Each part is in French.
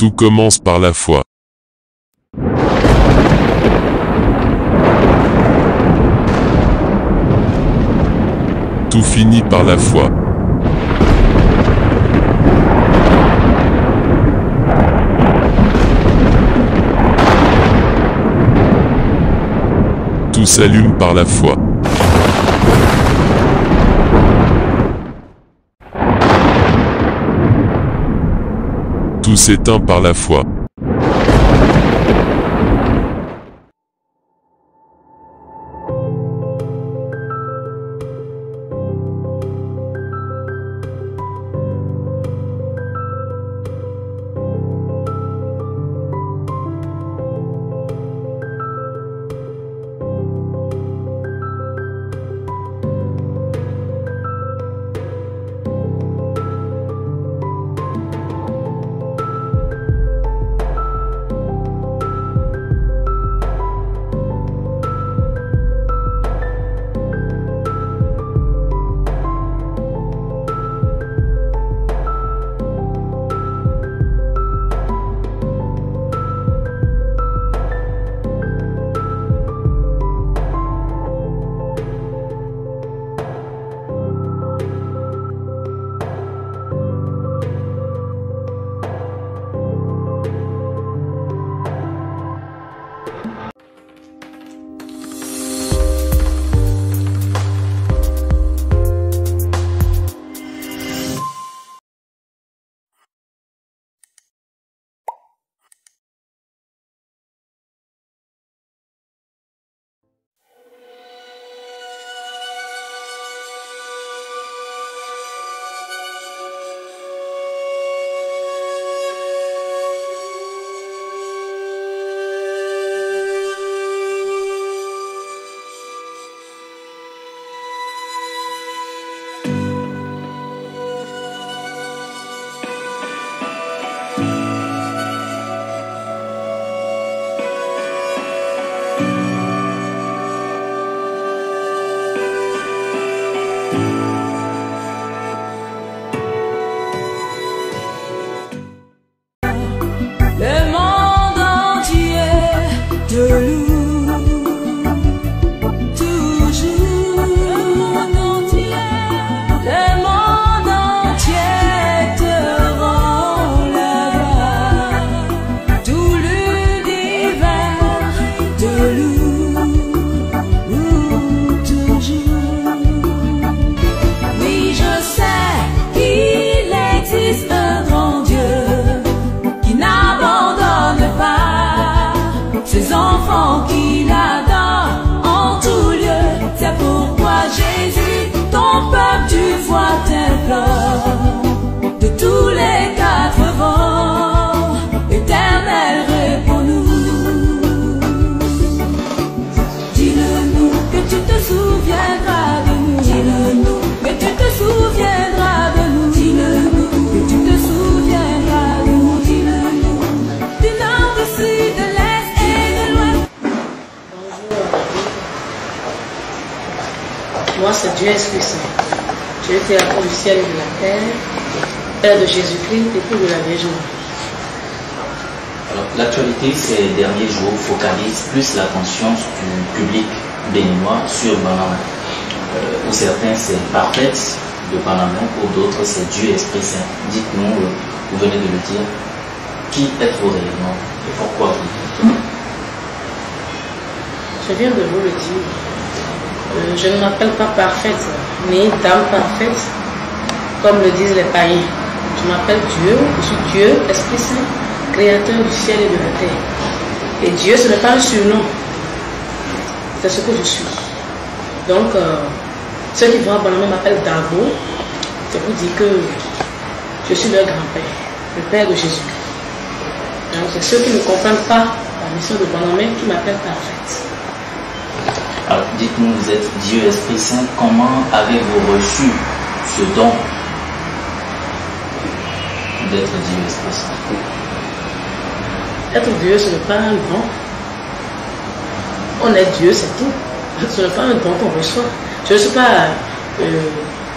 Tout commence par la foi. Tout finit par la foi. Tout s'allume par la foi. Tout s'éteint par la foi. De tous les quatre vents, Éternel, réponds-nous. Dis-le-nous que tu te souviendras de nous. Dis-le-nous que tu te souviendras de nous. Dis-le-nous que tu te souviendras de nous. Dis-le-nous du nord, du sud, de l'est et de l'ouest. Bonjour. Moi, c'est Dieu Esprit Saint. Dieu créateur du ciel et de la terre, Père de Jésus-Christ, époux de la Vierge Marie. Alors, l'actualité ces derniers jours focalise plus l'attention du public béninois sur Banama. Pour certains, c'est Parfaite de Banama, pour d'autres, c'est Dieu Esprit Saint. Dites-nous, vous venez de le dire, qui êtes-vous réellement et pourquoi vous? Je viens de vous le dire. Je ne m'appelle pas Parfaite, ni Dame Parfaite, comme le disent les païens. Je m'appelle Dieu, je suis Dieu, Esprit Saint, créateur du ciel et de la terre. Et Dieu, ce n'est pas un surnom, c'est ce que je suis. Donc, ceux qui vont à Banama m'appellent Dabo, c'est pour dire que je suis leur grand-père, le père de Jésus. Donc, c'est ceux qui ne comprennent pas la mission de Banama qui m'appellent Parfaite. Alors, dites-nous, vous êtes Dieu Esprit Saint, comment avez-vous reçu ce don d'être Dieu Esprit Saint? Être Dieu, ce n'est pas un don. On est Dieu, c'est tout. Ce n'est pas un don qu'on reçoit. Je ne suis pas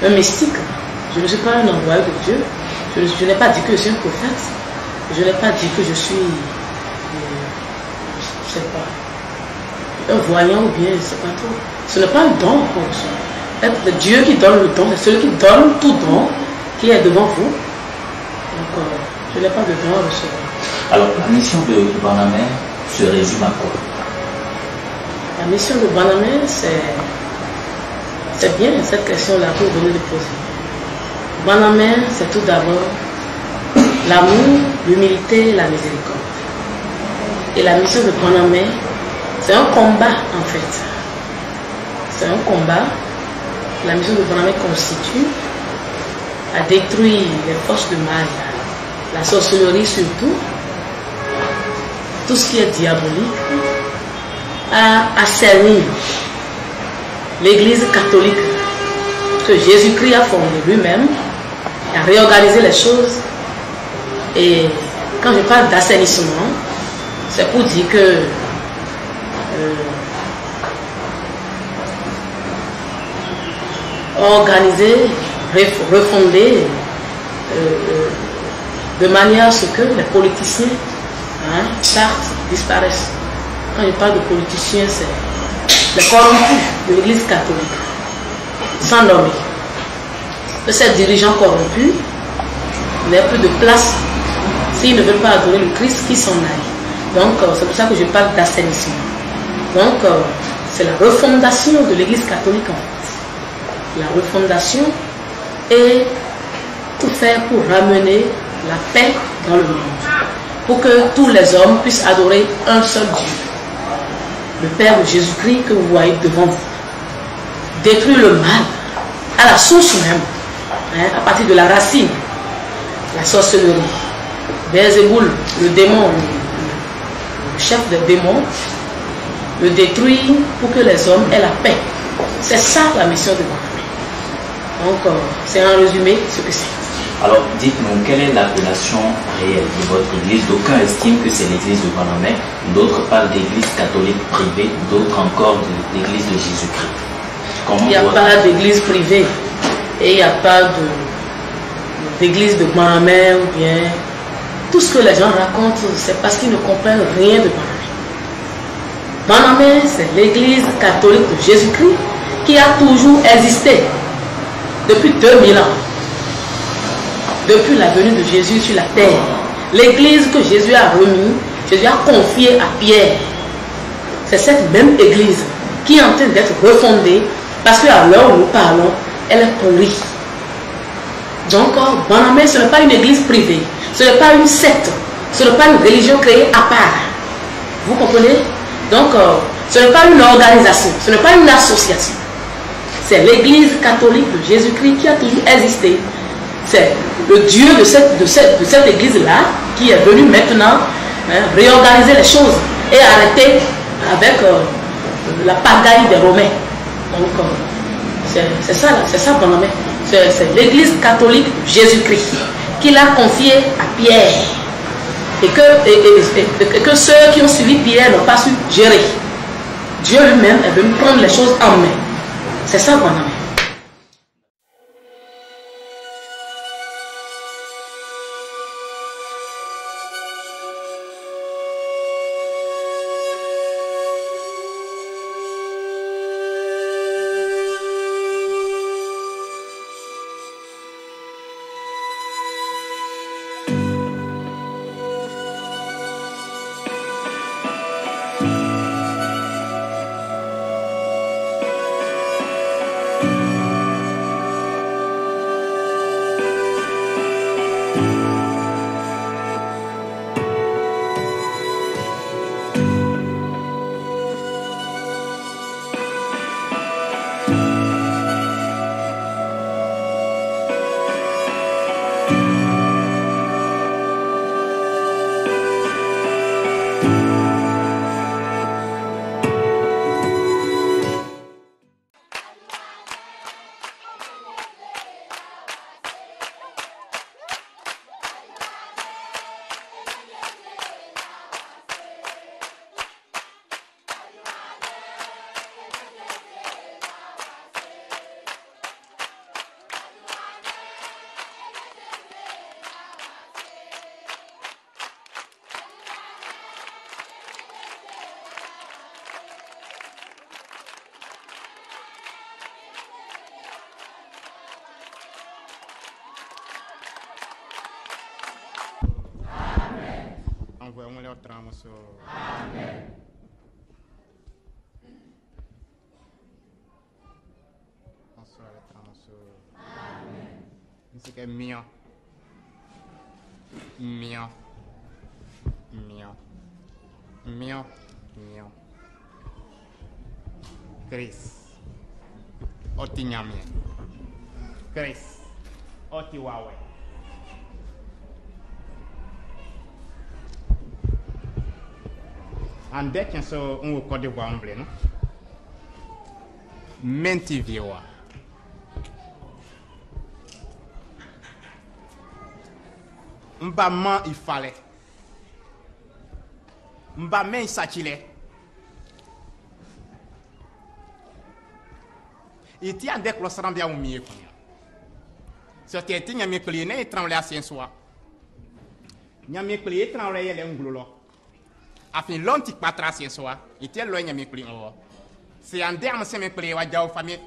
un mystique. Je ne suis pas un envoyé de Dieu. Je n'ai pas dit que je suis un prophète. Je n'ai pas dit que je suis, je sais pas, un voyant ou bien, je ne sais pas trop. Ce n'est pas un don qu'on reçoit. Le Dieu qui donne le don, c'est celui qui donne tout don qui est devant vous. Donc, je n'ai pas de don à recevoir. Alors, la mission de Banamé se résume à quoi? La mission de Banamé, c'est bien cette question-là que vous venez de poser. Banamé, c'est tout d'abord l'amour, l'humilité et la miséricorde. Et la mission de Banamé, c'est un combat en fait. C'est un combat. La mission de Banamé constitue à détruire les forces de mal, la sorcellerie surtout, tout ce qui est diabolique, à assainir l'Église catholique que Jésus-Christ a fondée lui-même, à réorganiser les choses. Et quand je parle d'assainissement, c'est pour dire que organiser, refonder de manière à ce que les politiciens partent, disparaissent. Quand je parle de politiciens, c'est les corrompus de l'Église catholique, sans nommer. Que ces dirigeants corrompus n'aient plus de place s'ils ne veulent pas adorer le Christ, qui s'en aille. Donc, c'est pour ça que je parle d'assainissement. Donc, c'est la refondation de l'Église catholique en fait. La refondation et tout faire pour ramener la paix dans le monde. Pour que tous les hommes puissent adorer un seul Dieu. Le Père de Jésus-Christ que vous voyez devant vous. Détruire le mal à la source même, à partir de la racine, la sorcellerie. Beelzéboul, le démon, le chef des démons, le détruire pour que les hommes aient la paix. C'est ça la mission de Banamé. Donc, c'est en résumé ce que c'est. Alors, dites-nous, quelle est l'appellation réelle de votre église? D'aucuns estiment que c'est l'église de Banamé, d'autres parlent d'église catholique privée, d'autres encore de l'église de Jésus-Christ. Il n'y a pas d'église privée et il n'y a pas d'église de Banamé ou bien... Tout ce que les gens racontent, c'est parce qu'ils ne comprennent rien de Banamé. Banamé, c'est l'église catholique de Jésus-Christ qui a toujours existé depuis 2000 ans. Depuis la venue de Jésus sur la terre. L'église que Jésus a remis, Jésus a confiée à Pierre. C'est cette même église qui est en train d'être refondée parce qu'à l'heure où nous parlons, elle est pourrie. Donc, Banamé, ce n'est pas une église privée. Ce n'est pas une secte. Ce n'est pas une religion créée à part. Vous comprenez? Donc, ce n'est pas une organisation. Ce n'est pas une association. C'est l'église catholique de Jésus-Christ qui a toujours existé. C'est le Dieu de cette église-là qui est venu maintenant réorganiser les choses et arrêter avec la pagaille des Romains. Donc, c'est ça Banamé. C'est l'église catholique de Jésus-Christ qui l'a confié à Pierre. Et que ceux qui ont suivi Pierre n'ont pas su gérer. Dieu lui-même est venu prendre les choses en main. C'est ça Banamé. on le tramoso. Amen. Bonsoir le tramoso. Amen. C'est que mio. Mio. Mio. Mio. Mio. Chris. Oti nyamie. Chris. Oti wawe. Ande tiens so on Côte d'Ivoire en blé non. Menti viewa. Mba man il fallait. Mba men satile. Iti ande klosran bia umie konya. So te ti nyame kle ne tremble asien soa. Nyame kle tremble yele nglulo. Afin lonti patra asien soa, iti lo nyame kle o. Se ande am se me kle wa jaw famille.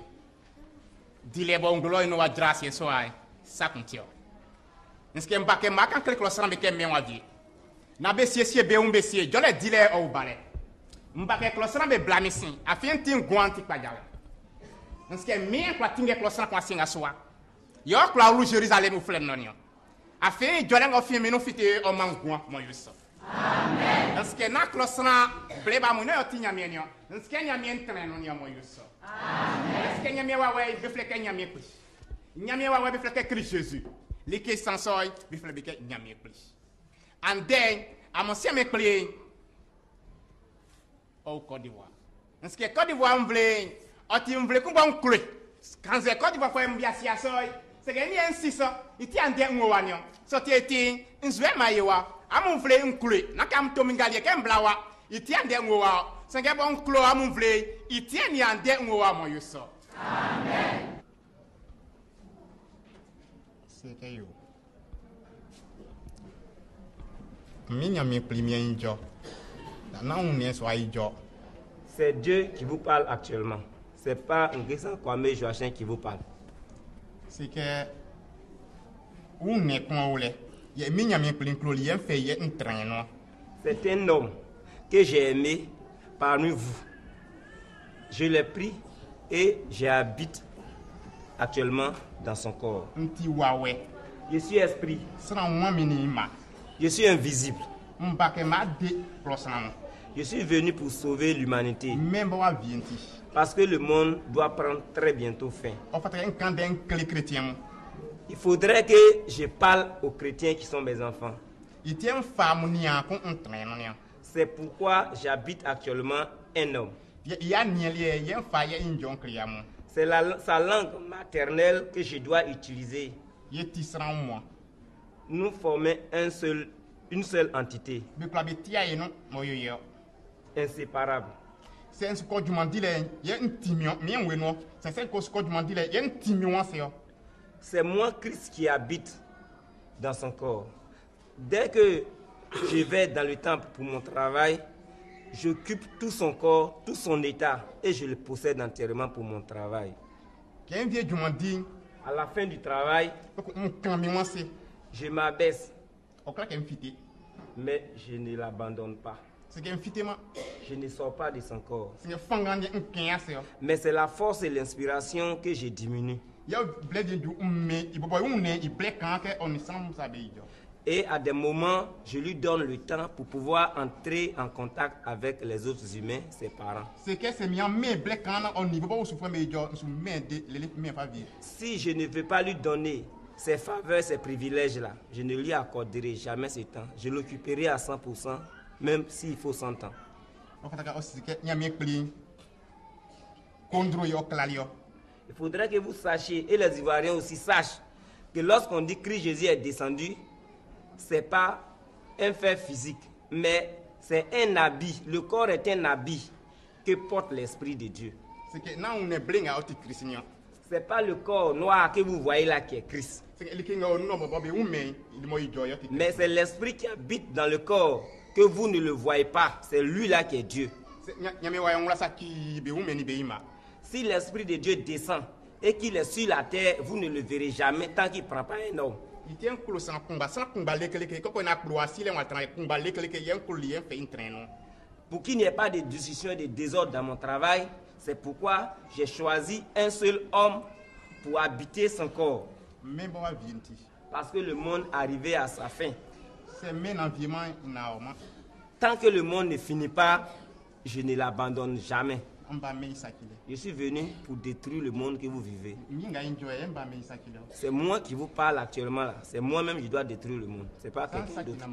Dile bo nglulo no wa dra asien soa. Sa kontio. Nske mbake makan kle klosran be ke men wa di. Na be sie be un be sie, jole dile o bale. Mbake klosran be blamisin, afin tin guanti pajale. Nske mien kwa tinge klosran kwa singa soa. Yo kwa lu Jérusalem ou flem non yo. Afin jole ngo fi menu fite o mangwa mo yuso. Amen. Nske na klosran bleba mo no yo tinya mien yo. Nske nya mien tren non yo mo yuso. Amen. Nske nya mien wa we be fleke nya mien kli. Nya mien wa we be fleke Christ Jésus. Like sansoy be fleke nya mien kli. And then, I'm going to play au Côte d'Ivoire. Parce que Côte d'Ivoire, on veut qu'on clé. Quand c'est Côte d'Ivoire, on bien si à ça, c'est qu'il y a un 6 ans, il y a un dernier an. Sorti était, un joueur maïwa, à mon vle un clé. N'a qu'à me tomber gallier, qu'un blawa, il y a un dernier an. C'est qu'il y a un clé à mon vle, il y a un dernier an, mon yusso. Amen. C'est que yo. C'est Dieu qui vous parle actuellement. C'est pas un Christian Kwame Joachim qui vous parle. C'est que c'est un homme que j'ai aimé parmi vous. Je l'ai pris et j'habite actuellement dans son corps. Je suis esprit. Je suis invisible. Je suis venu pour sauver l'humanité. Parce que le monde doit prendre très bientôt fin. Il faudrait que je parle aux chrétiens qui sont mes enfants. C'est pourquoi j'habite actuellement un homme. C'est sa langue maternelle que je dois utiliser. Nous formons une seule entité. Inséparable. C'est moi Christ qui habite dans son corps. Dès que je vais dans le temple pour mon travail, j'occupe tout son corps, tout son état et je le possède entièrement pour mon travail. À la fin du travail, je m'abaisse. Mais je ne l'abandonne pas. Je ne sors pas de son corps. Mais c'est la force et l'inspiration que je diminue. Et à des moments, je lui donne le temps pour pouvoir entrer en contact avec les autres humains, ses parents. Si je ne veux pas lui donner ces faveurs, ces privilèges-là, je ne lui accorderai jamais ce temps. Je l'occuperai à 100%, même s'il faut 100 ans. Il faudrait que vous sachiez, et les Ivoiriens aussi sachent, que lorsqu'on dit que Jésus est descendu, ce n'est pas un fait physique, mais c'est un habit. Le corps est un habit que porte l'Esprit de Dieu. Ce n'est pas le corps noir que vous voyez là qui est Christ. Mais c'est l'Esprit qui habite dans le corps que vous ne le voyez pas. C'est lui là qui est Dieu. Si l'Esprit de Dieu descend et qu'il est sur la terre, vous ne le verrez jamais tant qu'il ne prend pas un homme. Il tient un coup sans combat, sans combat, quand on a cloisi, on a combat, il y a un coup lié, fait une traîne. Pour qu'il n'y ait pas de discussion et de désordre dans mon travail, c'est pourquoi j'ai choisi un seul homme pour habiter son corps. Même bon, Parce que le monde arrivait à sa fin. C'est même environnement normal. Tant que le monde ne finit pas, je ne l'abandonne jamais. Je suis venu pour détruire le monde que vous vivez. C'est moi qui vous parle actuellement là. C'est moi-même qui dois détruire le monde. C'est pas quelqu'un d'autre.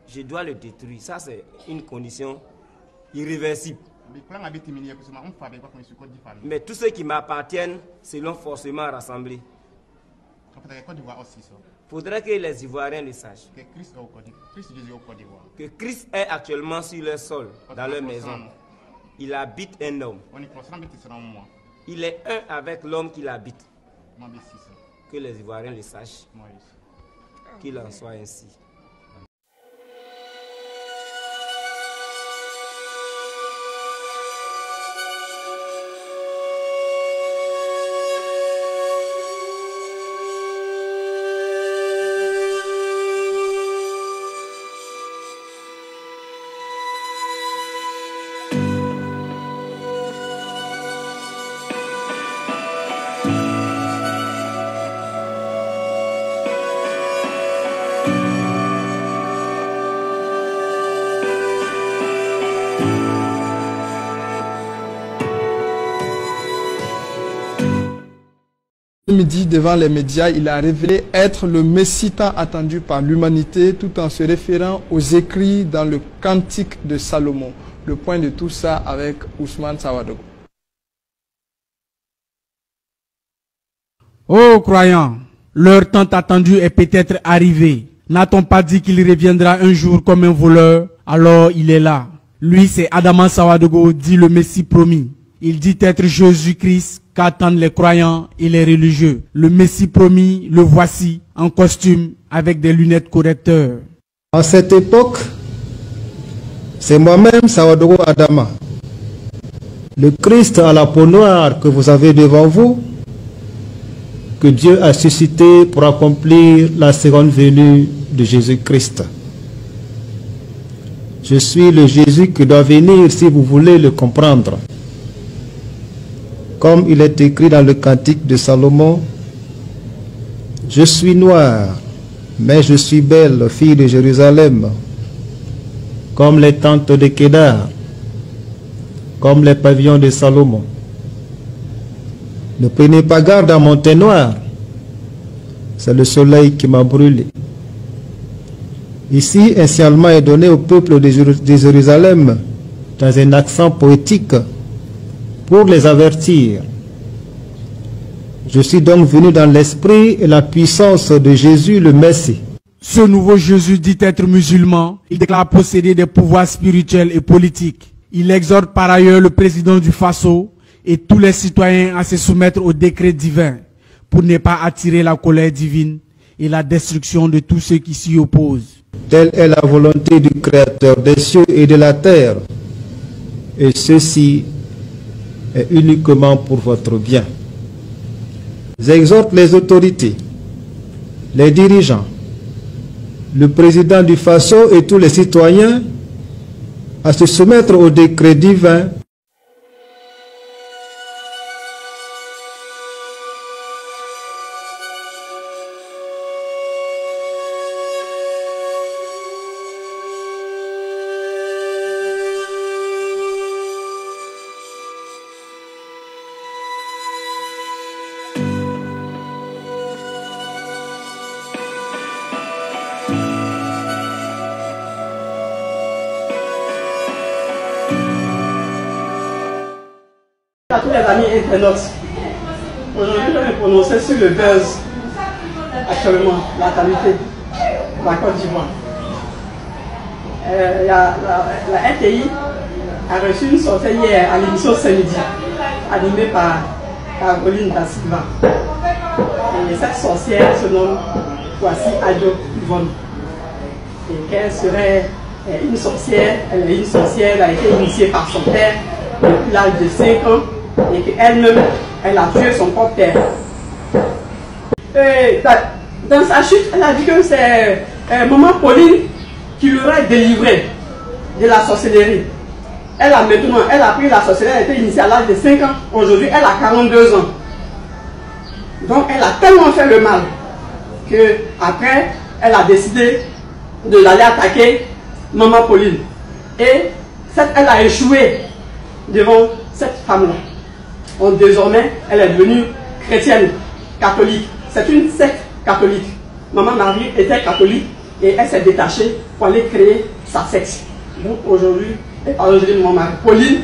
Je dois le détruire. Ça, c'est une condition irréversible. Mais tous ceux qui m'appartiennent seront forcément rassemblés. Il faudrait que les Ivoiriens le sachent. Que Christ est actuellement sur leur sol, dans leur maison. Il habite un homme. Il est un avec l'homme qui l'habite. Que les Ivoiriens le sachent. Qu'il en soit ainsi. Midi, devant les médias, il a révélé être le Messie tant attendu par l'humanité, tout en se référant aux écrits dans le Cantique de Salomon. Le point de tout ça avec Ousmane Sawadogo. Ô croyants, l'heure tant attendue est peut-être arrivée. N'a-t-on pas dit qu'il reviendra un jour comme un voleur? Alors il est là. Lui, c'est Adama Sawadogo, dit le Messie promis. Il dit être Jésus-Christ qu'attendent les croyants et les religieux. Le Messie promis, le voici, en costume, avec des lunettes correcteurs. En cette époque, c'est moi-même Sawadogo Adama, le Christ à la peau noire que vous avez devant vous, que Dieu a suscité pour accomplir la seconde venue de Jésus-Christ. Je suis le Jésus qui doit venir si vous voulez le comprendre. Comme il est écrit dans le Cantique de Salomon, « Je suis noire, mais je suis belle, fille de Jérusalem, comme les tentes de Kédar, comme les pavillons de Salomon. Ne prenez pas garde à mon teint noir, c'est le soleil qui m'a brûlé. » Ici, un signalement est donné au peuple de Jérusalem dans un accent poétique pour les avertir. Je suis donc venu dans l'esprit et la puissance de Jésus le Messie. Ce nouveau Jésus dit être musulman. Il déclare posséder des pouvoirs spirituels et politiques. Il exhorte par ailleurs le président du Faso et tous les citoyens à se soumettre aux décrets divins pour ne pas attirer la colère divine et la destruction de tous ceux qui s'y opposent. Telle est la volonté du Créateur des cieux et de la terre. Et ceci est uniquement pour votre bien. J'exhorte les autorités, les dirigeants, le président du Faso et tous les citoyens à se soumettre aux décrets divins. À tous les amis internautes, aujourd'hui je vais me prononcer sur le buzz actuellement, la qualité de la Côte d'Ivoire. La RTI a reçu une sortie hier à l'émission Samedi, animée par Caroline Da Silva. Et cette sorcière se nomme Kwasi Adjo Yvonne. Et qu'elle serait une sorcière, elle est une sorcière, elle a été initiée par son père depuis l'âge de 5 ans. Et qu'elle-même, elle a tué son propre père. Et Dans sa chute, elle a dit que c'est maman Pauline qui l'aurait délivrée de la sorcellerie. Elle a pris la sorcellerie, elle était initiée à l'âge de 5 ans. Aujourd'hui, elle a 42 ans. Donc, elle a tellement fait le mal que après, elle a décidé d'aller attaquer maman Pauline. Et elle a échoué devant cette femme-là. Donc, désormais, elle est devenue chrétienne, catholique. C'est une secte catholique. Maman Marie était catholique et elle s'est détachée pour aller créer sa secte. Donc aujourd'hui, elle parle de maman Marie. Pauline,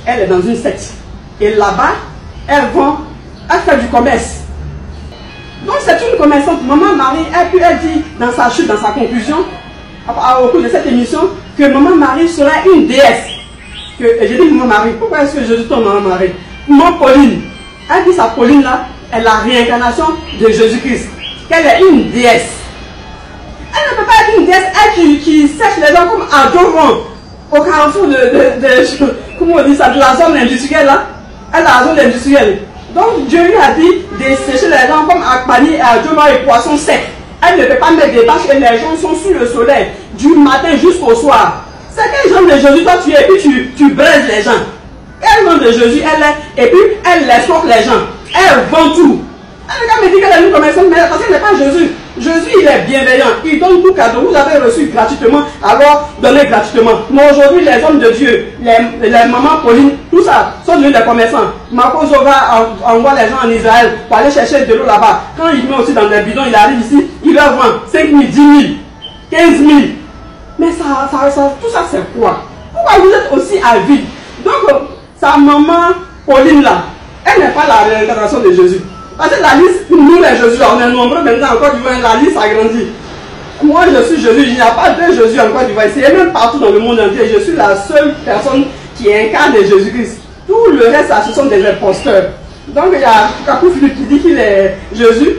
elle est dans une secte. Et là-bas, elle fait du commerce. Donc c'est une commerçante. Maman Marie, elle dit dans sa chute, dans sa conclusion, au cours de cette émission, que maman Marie serait une déesse. Et j'ai dit maman Marie, pourquoi est-ce que je dis ton maman Marie? Maman Pauline, elle dit sa Pauline là, est la réincarnation de Jésus-Christ. Qu'elle est une déesse. Elle ne peut pas être une déesse, elle qui sèche les gens comme à Doron, au carrefour comment on dit ça, de la zone industrielle là. Elle a la zone industrielle. Donc Dieu lui a dit de sécher les gens comme à Kbani, à Doron et poissons secs. Elle ne peut pas mettre des bâches et les gens sont sous le soleil du matin jusqu'au soir. C'est quel genre de Jésus toi tu es et puis tu braises les gens. Quel genre de Jésus elle est et puis elle escroque les gens. Elle vend tout. Elle me dit qu'elle est une commerçante, mais parce qu'elle n'est pas Jésus. Jésus, il est bienveillant. Il donne tout cadeau. Vous avez reçu gratuitement, alors donnez gratuitement. Mais aujourd'hui, les hommes de Dieu, les mamans Pauline, tout ça, sont devenus des commerçants. Marco Zova envoie les gens en Israël pour aller chercher de l'eau là-bas. Quand il met aussi dans des bidons, il arrive ici, il leur vend 5 000, 10 000, 15 000. Mais tout ça, c'est quoi? Pourquoi vous êtes aussi avide? Donc, sa maman Pauline là, elle n'est pas la réincarnation de Jésus. Parce que la liste, nous les Jésus, on est nombreux maintenant en Côte d'Ivoire, la liste s'agrandit. Moi je suis Jésus, il n'y a pas de Jésus en Côte d'Ivoire ici, et même partout dans le monde entier, je suis la seule personne qui incarne Jésus-Christ. Tout le reste, ce sont des imposteurs. Donc il y a Kakou Philippe qui dit qu'il est Jésus,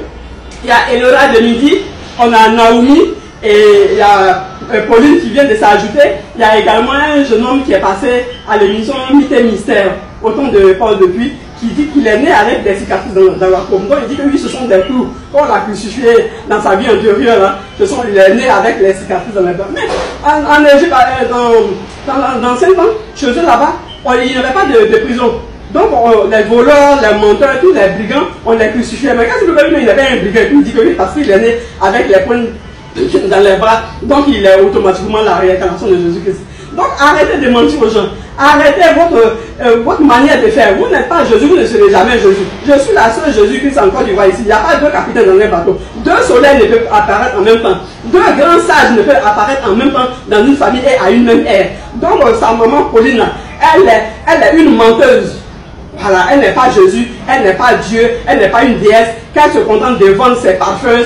il y a Elora de Midi, on a Naomi, et il y a Pauline qui vient de s'ajouter. Il y a également un jeune homme qui est passé à l'émission Mythe et Mystère, au temps de Paul Depuis, qui dit qu'il est né avec des cicatrices dans la paume. Donc il dit que oui, ce sont des clous. Quand on l'a crucifié dans sa vie antérieure, hein, il est né avec les cicatrices dans la paume. Mais en Égypte, dans 5 ans, chez eux là-bas, il n'y avait pas de prison. Donc les voleurs, les menteurs, tous les brigands, on les crucifiait. Mais quand il avait un brigand, il dit que oui, parce qu'il est né avec les poings dans les bras, donc il est automatiquement la réincarnation de Jésus-Christ. Donc arrêtez de mentir aux gens. Arrêtez votre manière de faire. Vous n'êtes pas Jésus, vous ne serez jamais Jésus. Je suis la seule Jésus-Christ en Côte d'Ivoire ici. Il n'y a pas deux capitaines dans un bateau. Deux soleils ne peuvent apparaître en même temps. Deux grands sages ne peuvent apparaître en même temps dans une famille et à une même ère. Donc sa maman Pauline, elle est une menteuse. Voilà, elle n'est pas Jésus, elle n'est pas Dieu, elle n'est pas une déesse, qu'elle se contente de vendre ses parfums,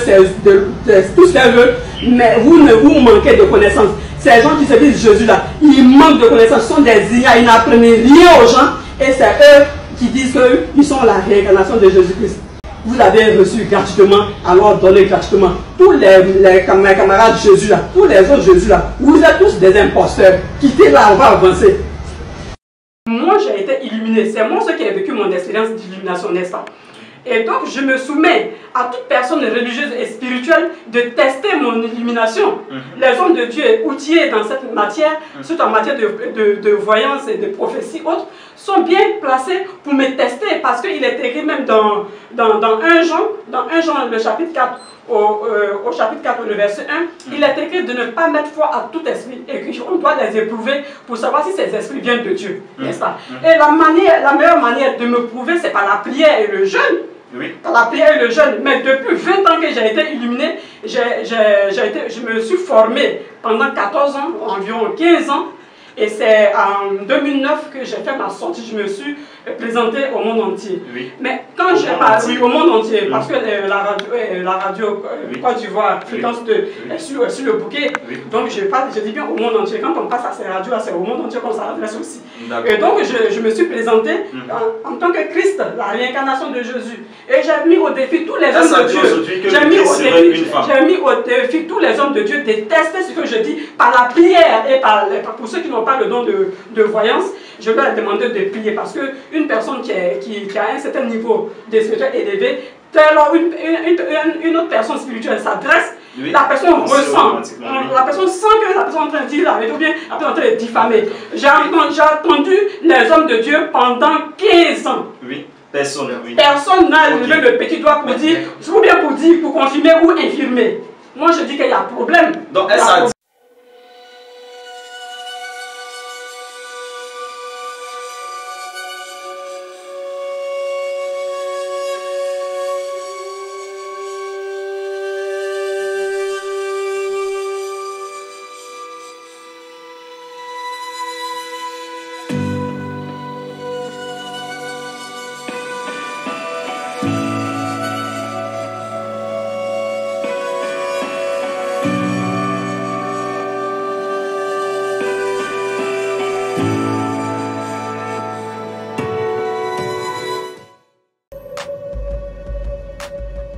tout ce qu'elle veut, mais vous manquez de connaissances. Ces gens qui se disent Jésus là, ils manquent de connaissances, sont des ignorants, ils n'apprennent rien aux gens, et c'est eux qui disent qu'ils sont la réincarnation de Jésus-Christ. Vous avez reçu gratuitement, alors donnez gratuitement. Tous mes camarades Jésus là, tous les autres Jésus là, vous êtes tous des imposteurs. Quittez là, on va avancer. Moi, j'ai été illuminé. C'est moi ce qui a vécu mon expérience d'illumination, n'est-ce pas? Et donc, je me soumets à toute personne religieuse et spirituelle de tester mon illumination. Les hommes de Dieu outillés dans cette matière, surtout en matière de voyance et de prophétie autres, sont bien placés pour me tester parce qu'il est écrit même dans 1 Jean, le chapitre 4, au chapitre 4, le verset 1, il est écrit de ne pas mettre foi à tout esprit et qu'on doit les éprouver pour savoir si ces esprits viennent de Dieu. N'est-ce pas? Et la meilleure manière de me prouver, c'est par la prière et le jeûne. Oui. Par la prière et le jeûne. Mais depuis 20 ans que j'ai été illuminé, je me suis formé pendant 14 ans, environ 15 ans. Et c'est en 2009 que j'ai fait ma sortie, je me suis présenté au monde entier. Oui. Mais quand j'ai parlé au monde entier, parce que la radio Côte d'Ivoire, fréquence 2, est sur le bouquet, donc je dis bien au monde entier. Quand on passe à ces radios, c'est au monde entier qu'on s'adresse aussi. Et donc je me suis présenté en tant que Christ, la réincarnation de Jésus. Et j'ai mis au défi tous les hommes de Dieu. J'ai mis au défi tous les hommes de Dieu de tester ce que je dis par la prière et pour ceux qui n'ont pas le don de voyance, je leur ai demandé de prier parce qu'une personne qui a un certain niveau de spirituel élevé Dès lors, une autre personne spirituelle s'adresse, la personne ressent. La personne sent que la personne est en train de dire la vérité ou bien la personne est en train de diffamer. J'ai attendu les hommes de Dieu pendant 15 ans. Oui. Personne n'a levé le petit doigt pour dire, ou bien pour confirmer ou infirmer. Moi, je dis qu'il y a un problème. Donc, elle s'est dit.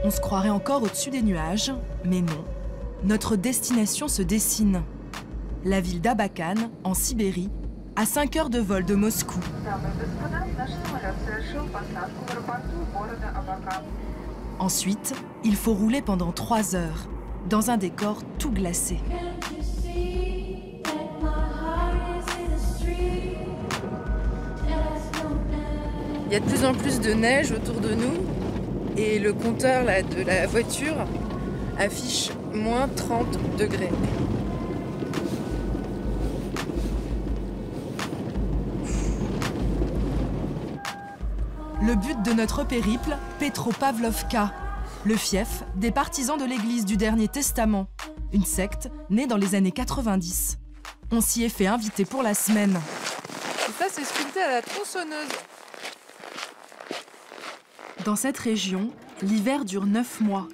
On se croirait encore au-dessus des nuages, mais non. Notre destination se dessine. La ville d'Abakan, en Sibérie, à 5 heures de vol de Moscou. Ensuite, il faut rouler pendant 3 heures, dans un décor tout glacé. Il y a de plus en plus de neige autour de nous. Et le compteur là, de la voiture affiche moins 30 degrés. Le but de notre périple, Petropavlovka, le fief des partisans de l'église du Dernier Testament, une secte née dans les années 90. On s'y est fait inviter pour la semaine. Et ça, c'est sculpté à la tronçonneuse. Dans cette région, l'hiver dure 9 mois.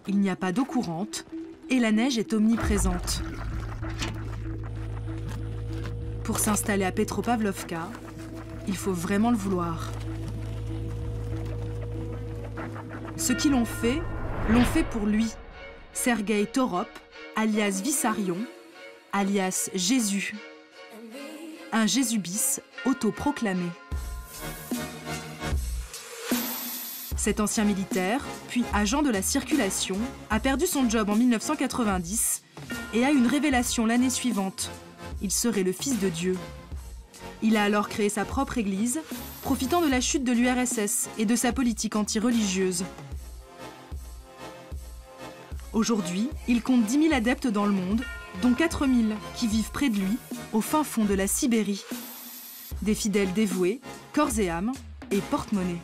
Il n'y a pas d'eau courante et la neige est omniprésente. Pour s'installer à Petropavlovka, il faut vraiment le vouloir. Ceux qui l'ont fait pour lui. Sergueï Torop, alias Vissarion, alias Jésus. Un Jésus-bis autoproclamé. Cet ancien militaire, puis agent de la circulation, a perdu son job en 1990 et a une révélation l'année suivante. Il serait le fils de Dieu. Il a alors créé sa propre église, profitant de la chute de l'URSS et de sa politique anti-religieuse. Aujourd'hui, il compte 10 000 adeptes dans le monde, dont 4 000 qui vivent près de lui, au fin fond de la Sibérie. Des fidèles dévoués, corps et âme, et porte-monnaie.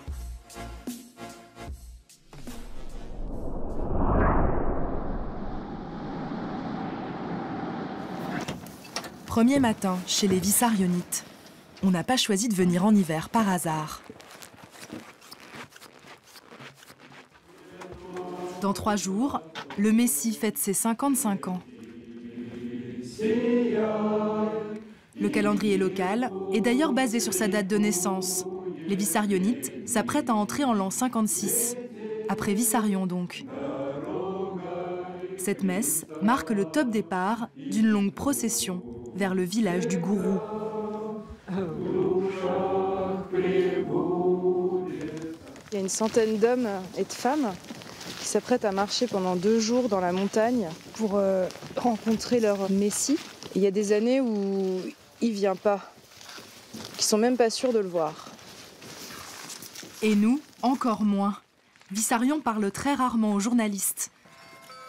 Premier matin chez les Vissarionites. On n'a pas choisi de venir en hiver par hasard. Dans 3 jours, le Messie fête ses 55 ans. Le calendrier local est d'ailleurs basé sur sa date de naissance. Les Vissarionites s'apprêtent à entrer en l'an 56, après Vissarion donc. Cette messe marque le top départ d'une longue procession vers le village du gourou. Il y a une centaine d'hommes et de femmes qui s'apprêtent à marcher pendant 2 jours dans la montagne pour rencontrer leur Messie. Et il y a des années où il ne vient pas, qui sont même pas sûrs de le voir. Et nous, encore moins. Vissarion parle très rarement aux journalistes.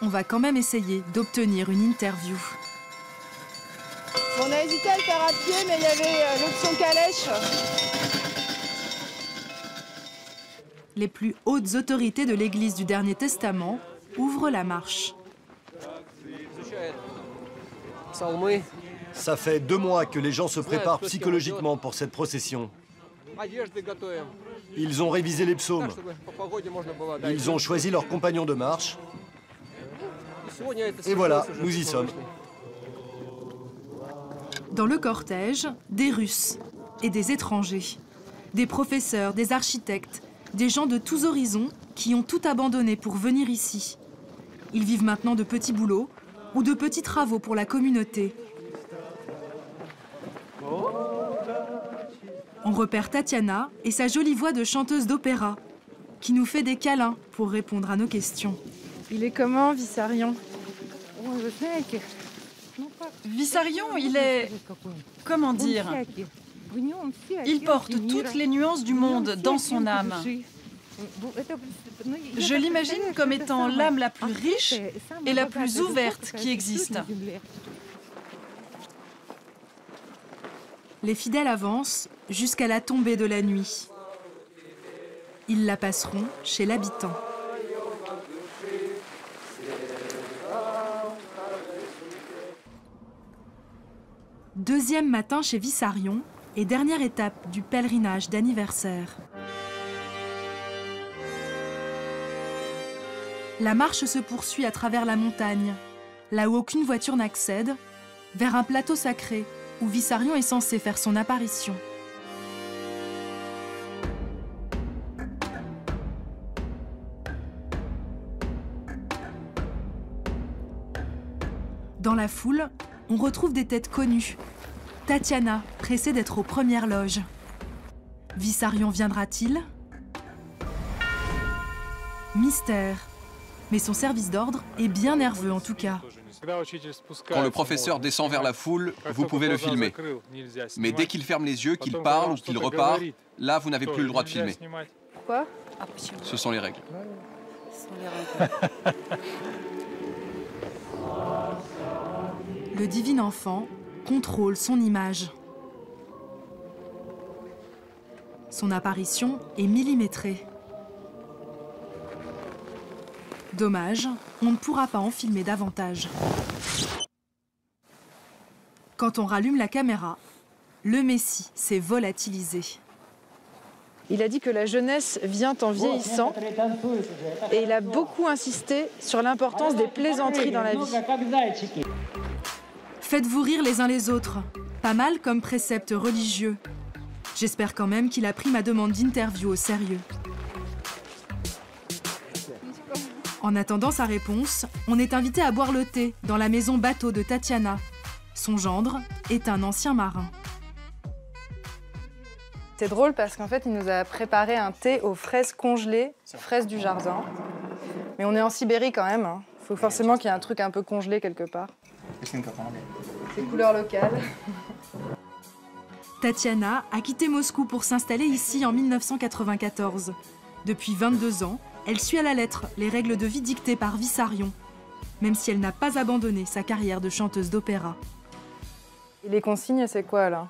On va quand même essayer d'obtenir une interview. On a hésité à le faire à pied, mais il y avait l'option calèche. Les plus hautes autorités de l'Église du Dernier Testament ouvrent la marche. Ça fait 2 mois que les gens se préparent psychologiquement pour cette procession. Ils ont révisé les psaumes. Ils ont choisi leurs compagnons de marche. Et voilà, nous y sommes. Dans le cortège, des Russes et des étrangers. Des professeurs, des architectes, des gens de tous horizons qui ont tout abandonné pour venir ici. Ils vivent maintenant de petits boulots ou de petits travaux pour la communauté. On repère Tatiana et sa jolie voix de chanteuse d'opéra, qui nous fait des câlins pour répondre à nos questions. Il est comment, Vissarion? Vissarion, il est... comment dire? Il porte toutes les nuances du monde dans son âme. Je l'imagine comme étant l'âme la plus riche et la plus ouverte qui existe. Les fidèles avancent jusqu'à la tombée de la nuit. Ils la passeront chez l'habitant. Deuxième matin chez Vissarion et dernière étape du pèlerinage d'anniversaire. La marche se poursuit à travers la montagne, là où aucune voiture n'accède, vers un plateau sacré où Vissarion est censé faire son apparition. Dans la foule, on retrouve des têtes connues. Tatiana, pressée d'être aux premières loges. Vissarion viendra-t-il? Mystère. Mais son service d'ordre est bien nerveux en tout cas. Quand le professeur descend vers la foule, vous pouvez le filmer. Mais dès qu'il ferme les yeux, qu'il parle ou qu'il repart, là, vous n'avez plus le droit de filmer. Pourquoi? Ce sont les règles. Le divin enfant contrôle son image. Son apparition est millimétrée. Dommage, on ne pourra pas en filmer davantage. Quand on rallume la caméra, le Messie s'est volatilisé. Il a dit que la jeunesse vient en vieillissant et il a beaucoup insisté sur l'importance des plaisanteries dans la vie. Faites-vous rire les uns les autres, pas mal comme précepte religieux. J'espère quand même qu'il a pris ma demande d'interview au sérieux. En attendant sa réponse, on est invité à boire le thé dans la maison bateau de Tatiana. Son gendre est un ancien marin. C'est drôle parce qu'en fait, il nous a préparé un thé aux fraises congelées, fraises du jardin. Mais on est en Sibérie quand même. Il faut forcément qu'il y ait un truc un peu congelé quelque part. C'est couleur locale. Tatiana a quitté Moscou pour s'installer ici en 1994. Depuis 22 ans, elle suit à la lettre les règles de vie dictées par Vissarion, même si elle n'a pas abandonné sa carrière de chanteuse d'opéra. Et les consignes, c'est quoi là?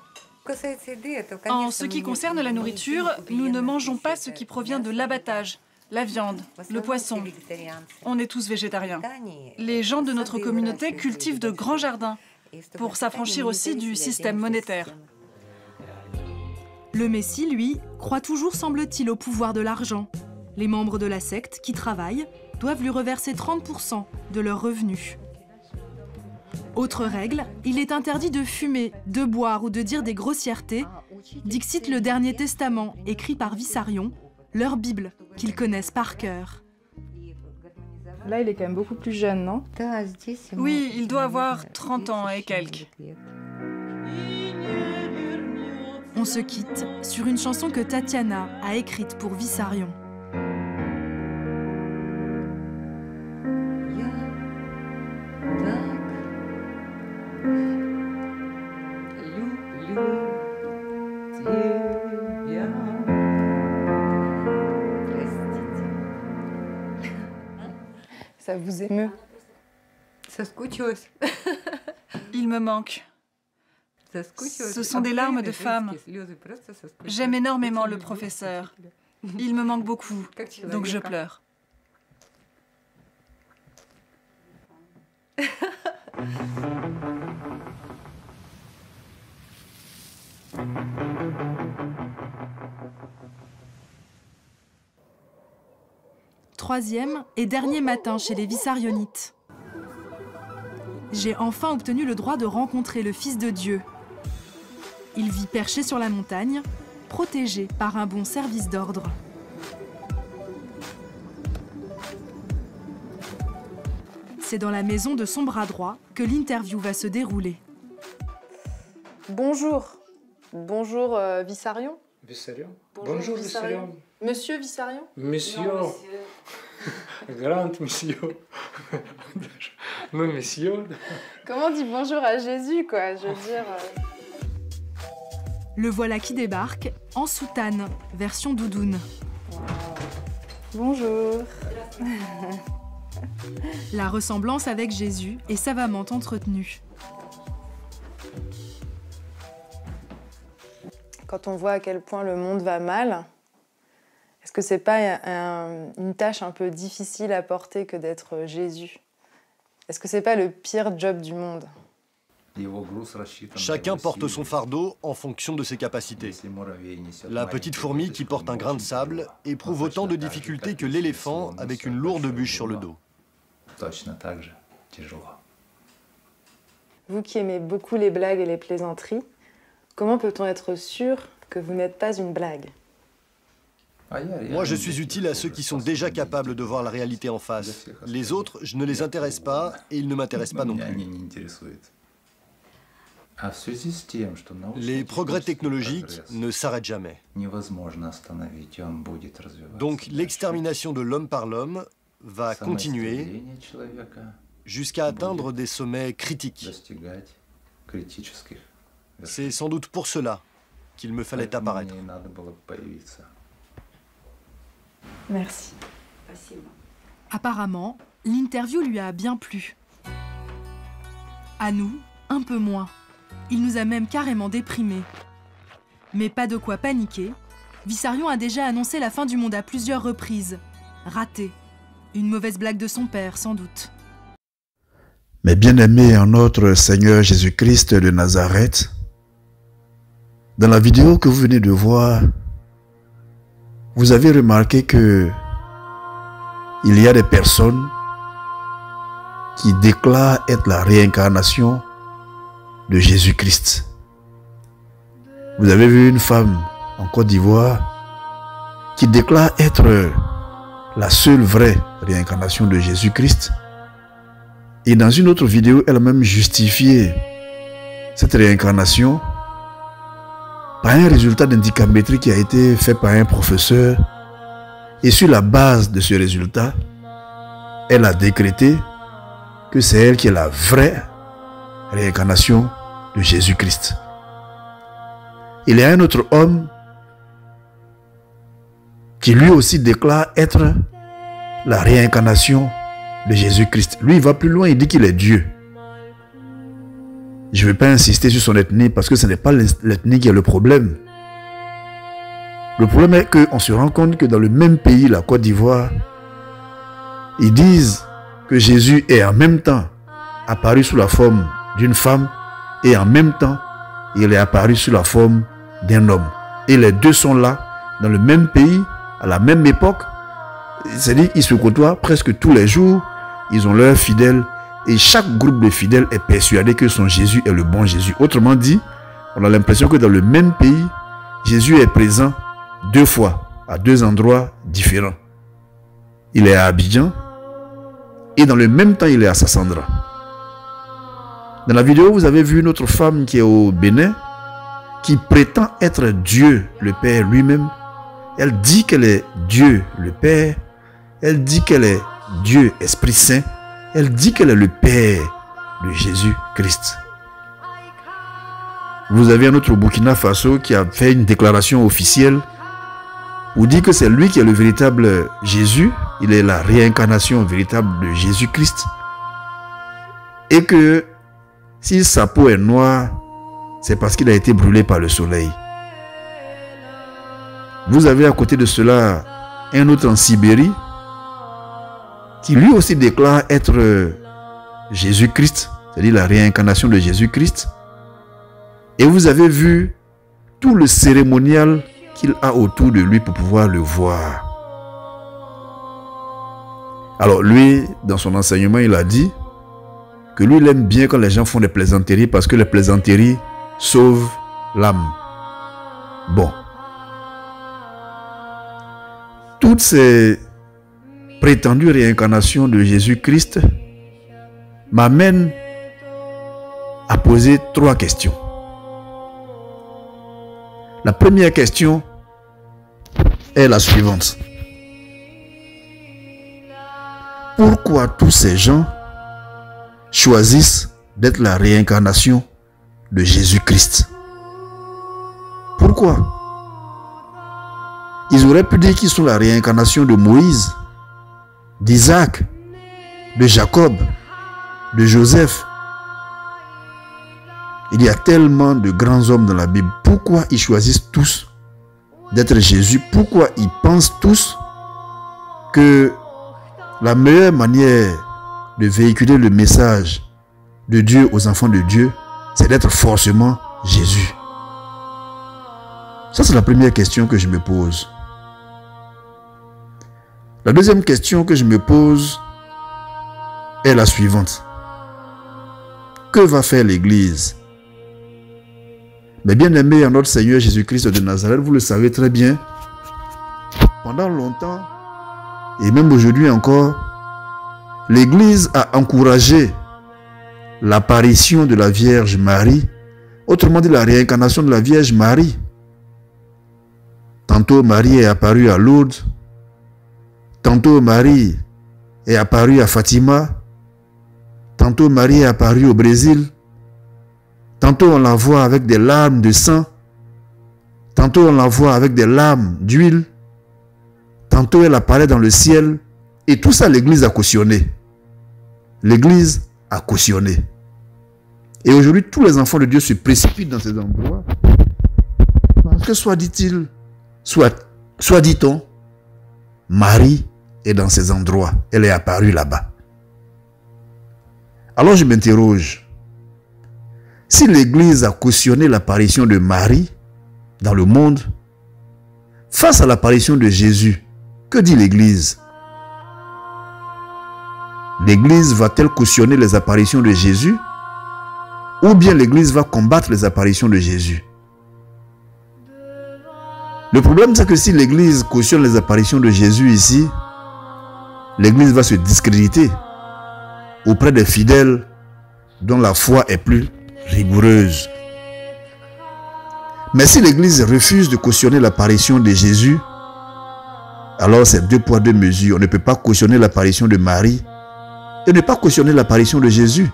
En ce qui concerne la nourriture, nous ne mangeons pas ce qui provient de l'abattage, la viande, le poisson. On est tous végétariens. Les gens de notre communauté cultivent de grands jardins pour s'affranchir aussi du système monétaire. Le Messie, lui, croit toujours, semble-t-il, au pouvoir de l'argent. Les membres de la secte qui travaillent doivent lui reverser 30% de leurs revenus. Autre règle, il est interdit de fumer, de boire ou de dire des grossièretés, dixit le Dernier Testament, écrit par Vissarion, leur Bible, qu'ils connaissent par cœur. Là, il est quand même beaucoup plus jeune, non? Oui, il doit avoir 30 ans et quelques. On se quitte sur une chanson que Tatiana a écrite pour Vissarion. Ça vous émeut? Il me manque. Ce sont des larmes de femme. J'aime énormément le professeur. Il me manque beaucoup, donc je pleure. Troisième et dernier matin chez les Vissarionites. J'ai enfin obtenu le droit de rencontrer le Fils de Dieu. Il vit perché sur la montagne, protégé par un bon service d'ordre. C'est dans la maison de son bras droit que l'interview va se dérouler. Bonjour. Bonjour Vissarion. Vissarion. Bonjour Vissarion. Monsieur Vissarion? Monsieur. Grand monsieur. Non, monsieur. Comment on dit bonjour à Jésus, quoi? Je veux dire... Le voilà qui débarque, en soutane, version doudoune. Bonjour. La ressemblance avec Jésus est savamment entretenue. Quand on voit à quel point le monde va mal, est-ce que c'est pas une tâche un peu difficile à porter que d'être Jésus? Est-ce que c'est pas le pire job du monde? Chacun porte son fardeau en fonction de ses capacités. La petite fourmi qui porte un grain de sable éprouve autant de difficultés que l'éléphant avec une lourde bûche sur le dos. Vous qui aimez beaucoup les blagues et les plaisanteries, comment peut-on être sûr que vous n'êtes pas une blague? Moi, je suis utile à ceux qui sont déjà capables de voir la réalité en face. Les autres, je ne les intéresse pas et ils ne m'intéressent pas non plus. Les progrès technologiques ne s'arrêtent jamais. Donc l'extermination de l'homme par l'homme va continuer jusqu'à atteindre des sommets critiques. C'est sans doute pour cela qu'il me fallait apparaître. Merci. Apparemment, l'interview lui a bien plu. À nous, un peu moins. Il nous a même carrément déprimés. Mais pas de quoi paniquer. Vissarion a déjà annoncé la fin du monde à plusieurs reprises. Raté. Une mauvaise blague de son père, sans doute. Mais bien-aimés en notre Seigneur Jésus-Christ de Nazareth, dans la vidéo que vous venez de voir, vous avez remarqué que il y a des personnes qui déclarent être la réincarnation de Jésus-Christ. Vous avez vu une femme en Côte d'Ivoire qui déclare être la seule vraie réincarnation de Jésus-Christ. Et dans une autre vidéo, elle a même justifié cette réincarnation par un résultat d'indicamétrie qui a été fait par un professeur. Et sur la base de ce résultat, elle a décrété que c'est elle qui est la vraie réincarnation de Jésus-Christ. Il y a un autre homme qui lui aussi déclare être la réincarnation de Jésus-Christ. Lui, il va plus loin, il dit qu'il est Dieu. Je ne vais pas insister sur son ethnie parce que ce n'est pas l'ethnie qui est le problème. Le problème est qu'on se rend compte que dans le même pays, la Côte d'Ivoire, ils disent que Jésus est en même temps apparu sous la forme d'une femme et en même temps, il est apparu sous la forme d'un homme. Et les deux sont là, dans le même pays, à la même époque. C'est-à-dire qu'ils se côtoient presque tous les jours. Ils ont leurs fidèles. Et chaque groupe de fidèles est persuadé que son Jésus est le bon Jésus. Autrement dit, on a l'impression que dans le même pays, Jésus est présent deux fois, à deux endroits différents. Il est à Abidjan et dans le même temps, il est à Sassandra. Dans la vidéo, vous avez vu une autre femme qui est au Bénin, qui prétend être Dieu, le Père lui-même. Elle dit qu'elle est Dieu, le Père. Elle dit qu'elle est Dieu, Esprit Saint. Elle dit qu'elle est le Père de Jésus-Christ. Vous avez un autre au Burkina Faso qui a fait une déclaration officielle pour dire que c'est lui qui est le véritable Jésus. Il est la réincarnation véritable de Jésus-Christ. Et que si sa peau est noire, c'est parce qu'il a été brûlé par le soleil. Vous avez à côté de cela un autre en Sibérie qui lui aussi déclare être Jésus-Christ, c'est-à-dire la réincarnation de Jésus-Christ. Et vous avez vu tout le cérémonial qu'il a autour de lui pour pouvoir le voir. Alors lui, dans son enseignement, il a dit que lui, il aime bien quand les gens font des plaisanteries parce que les plaisanteries sauvent l'âme. Bon. Toutes ces prétendue réincarnation de Jésus-Christ m'amène à poser trois questions. La première question, est la suivante. Pourquoi tous ces gens choisissent d'être la réincarnation de Jésus-Christ? Pourquoi? Ils auraient pu dire qu'ils sont la réincarnation de Moïse, d'Isaac, de Jacob, de Joseph. Il y a tellement de grands hommes dans la Bible. Pourquoi ils choisissent tous d'être Jésus? Pourquoi ils pensent tous que la meilleure manière de véhiculer le message de Dieu aux enfants de Dieu, c'est d'être forcément Jésus? Ça, c'est la première question que je me pose. La deuxième question que je me pose est la suivante. Que va faire l'Église? Mais bien aimé en notre Seigneur Jésus-Christ de Nazareth, vous le savez très bien, pendant longtemps, et même aujourd'hui encore, l'Église a encouragé l'apparition de la Vierge Marie, autrement dit la réincarnation de la Vierge Marie. Tantôt Marie est apparue à Lourdes, tantôt Marie est apparue à Fatima, tantôt Marie est apparue au Brésil, tantôt on la voit avec des larmes de sang, tantôt on la voit avec des larmes d'huile, tantôt elle apparaît dans le ciel, et tout ça l'Église a cautionné. L'Église a cautionné. Et aujourd'hui, tous les enfants de Dieu se précipitent dans ces endroits, parce que soit dit-il, soit dit-on, Marie est dans ces endroits, elle est apparue là-bas. Alors je m'interroge, si l'Église a cautionné l'apparition de Marie dans le monde, face à l'apparition de Jésus, que dit l'Église? L'Église va-t-elle cautionner les apparitions de Jésus? Ou bien l'Église va combattre les apparitions de Jésus? Le problème, c'est que si l'Église cautionne les apparitions de Jésus ici, l'Église va se discréditer auprès des fidèles dont la foi est plus rigoureuse. Mais si l'Église refuse de cautionner l'apparition de Jésus, alors c'est deux poids, deux mesures. On ne peut pas cautionner l'apparition de Marie et ne pas cautionner l'apparition de Jésus.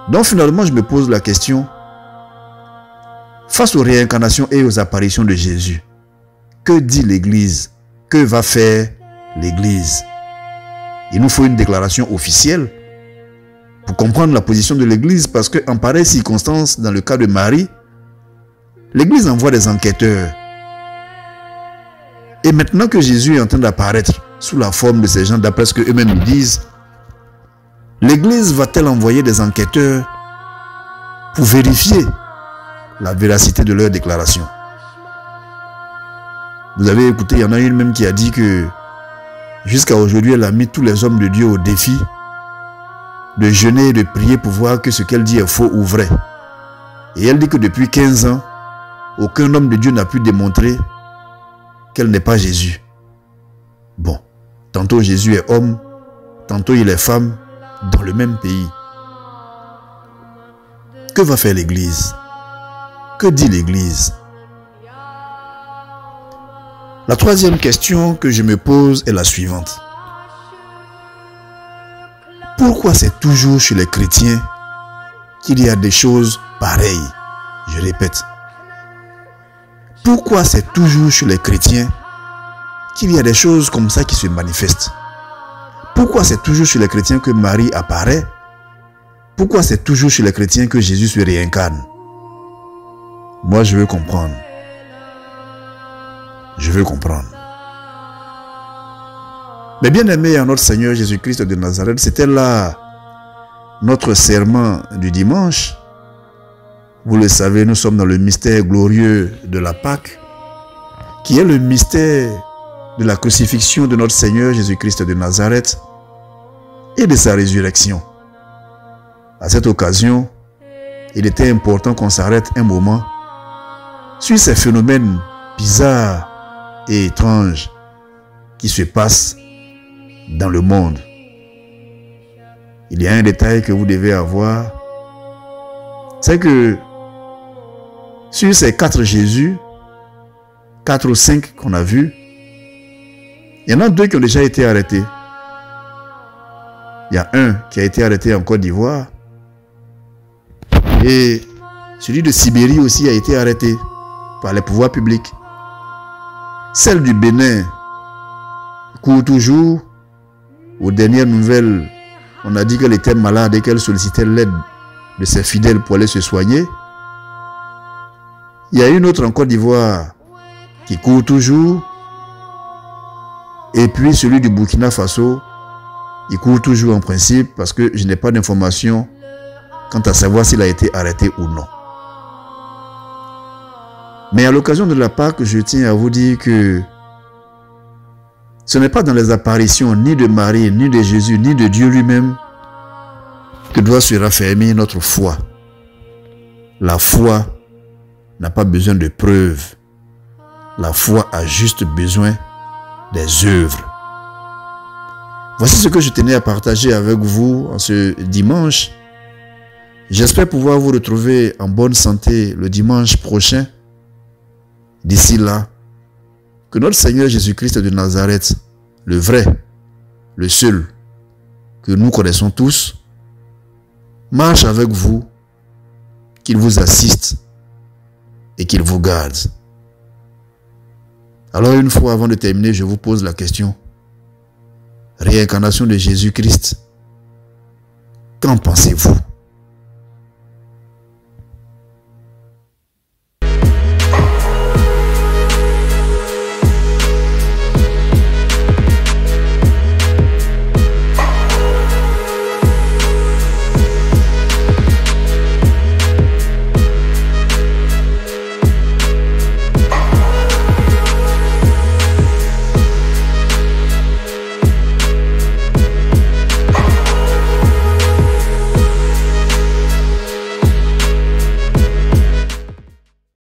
Donc finalement, je me pose la question, face aux réincarnations et aux apparitions de Jésus, que dit l'Église? Que va faire l'Église? Il nous faut une déclaration officielle pour comprendre la position de l'Église, parce qu'en pareille circonstance, dans le cas de Marie, l'Église envoie des enquêteurs. Et maintenant que Jésus est en train d'apparaître sous la forme de ces gens, d'après ce qu'eux-mêmes disent, l'Église va-t-elle envoyer des enquêteurs pour vérifier la véracité de leur déclaration? Vous avez écouté, il y en a une même qui a dit que jusqu'à aujourd'hui, elle a mis tous les hommes de Dieu au défi de jeûner et de prier pour voir que ce qu'elle dit est faux ou vrai. Et elle dit que depuis 15 ans, aucun homme de Dieu n'a pu démontrer qu'elle n'est pas Jésus. Bon, tantôt Jésus est homme, tantôt il est femme, dans le même pays. Que va faire l'Église? Que dit l'Église? La troisième question que je me pose est la suivante. Pourquoi c'est toujours chez les chrétiens qu'il y a des choses pareilles? Je répète. Pourquoi c'est toujours chez les chrétiens qu'il y a des choses comme ça qui se manifestent? Pourquoi c'est toujours chez les chrétiens que Marie apparaît? Pourquoi c'est toujours chez les chrétiens que Jésus se réincarne? Moi, je veux comprendre. Je veux comprendre. Mais bien aimé en notre Seigneur Jésus-Christ de Nazareth, c'était là notre serment du dimanche. Vous le savez, nous sommes dans le mystère glorieux de la Pâque, qui est le mystère de la crucifixion de notre Seigneur Jésus-Christ de Nazareth et de sa résurrection. À cette occasion, il était important qu'on s'arrête un moment sur ces phénomènes bizarres et étranges qui se passent dans le monde. Il y a un détail que vous devez avoir, c'est que sur ces 4 Jésus, 4 ou 5 qu'on a vus, il y en a 2 qui ont déjà été arrêtés. Il y a un qui a été arrêté en Côte d'Ivoire. Et celui de Sibérie aussi a été arrêté par les pouvoirs publics. Celle du Bénin court toujours. Aux dernières nouvelles, on a dit qu'elle était malade et qu'elle sollicitait l'aide de ses fidèles pour aller se soigner. Il y a une autre en Côte d'Ivoire qui court toujours. Et puis celui du Burkina Faso, il court toujours en principe parce que je n'ai pas d'informations quant à savoir s'il a été arrêté ou non. Mais à l'occasion de la Pâque, je tiens à vous dire que ce n'est pas dans les apparitions ni de Marie, ni de Jésus, ni de Dieu lui-même que doit se raffermir notre foi. La foi n'a pas besoin de preuves. La foi a juste besoin des œuvres. Voici ce que je tenais à partager avec vous en ce dimanche. J'espère pouvoir vous retrouver en bonne santé le dimanche prochain. D'ici là, que notre Seigneur Jésus-Christ de Nazareth, le vrai, le seul, que nous connaissons tous, marche avec vous, qu'il vous assiste et qu'il vous garde. Alors une fois avant de terminer, je vous pose la question. Réincarnation de Jésus-Christ, qu'en pensez-vous?